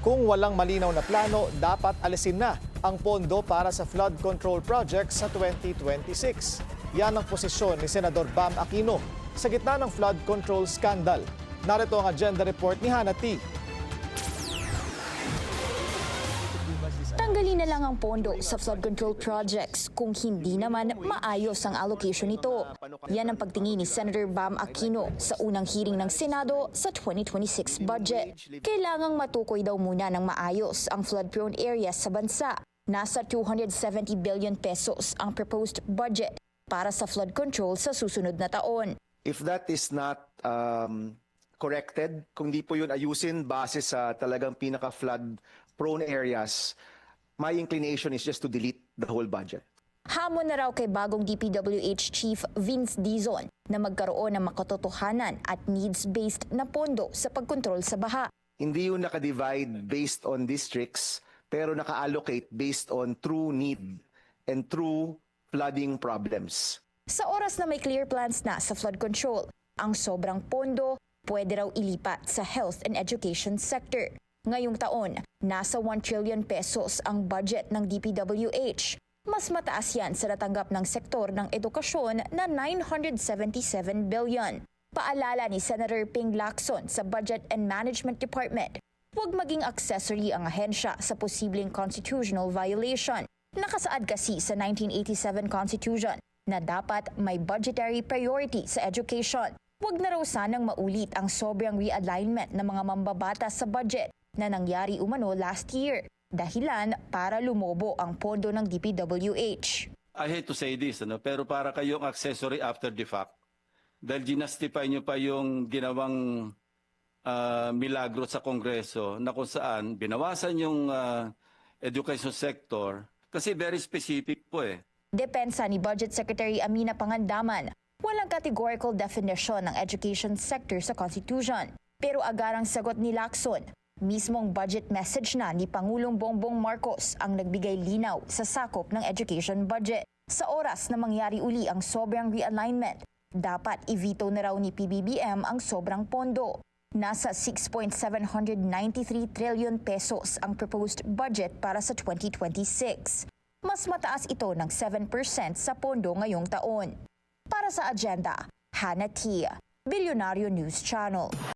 Kung walang malinaw na plano, dapat alisin na ang pondo para sa flood control project sa 2026. Yan ang posisyon ni Senador Bam Aquino sa gitna ng flood control scandal. Narito ang agenda report ni Hannah T. Tanggalin na lang ang pondo sa flood control projects kung hindi naman maayos ang allocation nito. Yan ang pagtingin ni Senator Bam Aquino sa unang hearing ng Senado sa 2026 budget. Kailangang matukoy daw muna ng maayos ang flood-prone areas sa bansa. Nasa 270 billion pesos ang proposed budget para sa flood control sa susunod na taon. If that is not corrected, kung di po yun ayusin base sa talagang pinaka-flood-prone areas, my inclination is just to delete the whole budget. Hamon na raw kay bagong DPWH Chief Vince Dizon na magkaroon ng makatotohanan at needs-based na pondo sa pagkontrol sa baha. Hindi yun naka-divide based on districts, pero naka-allocate based on true need and true flooding problems. Sa oras na may clear plans na sa flood control, ang sobrang pondo pwede raw ilipat sa health and education sector. Ngayong taon, nasa 1 trillion pesos ang budget ng DPWH. Mas mataas yan sa natanggap ng sektor ng edukasyon na 977 billion. Paalala ni Senator Ping Lacson sa Budget and Management Department, huwag maging accessory ang ahensya sa posibleng constitutional violation. Nakasaad kasi sa 1987 Constitution na dapat may budgetary priority sa education. Huwag na raw sanang maulit ang sobrang realignment ng mga mambabatas sa budget na nangyari umano last year, dahilan para lumobo ang pondo ng DPWH. I hate to say this, pero para kayong accessory after the fact. Dahil ginastify nyo pa yung ginawang milagro sa Kongreso na kung saan binawasan yung education sector kasi very specific po eh. Depensa ni Budget Secretary Amina Pangandaman, walang categorical definition ng education sector sa Constitution. Pero agarang sagot ni Lacson, mismong budget message na ni Pangulong Bongbong Marcos ang nagbigay linaw sa sakop ng education budget. Sa oras na mangyari uli ang sobrang realignment, dapat i-veto na raw ni PBBM ang sobrang pondo. Nasa 6.793 trillion pesos ang proposed budget para sa 2026. Mas mataas ito ng 7% sa pondo ngayong taon. Para sa agenda, Hannah T, Bilyonaryo News Channel.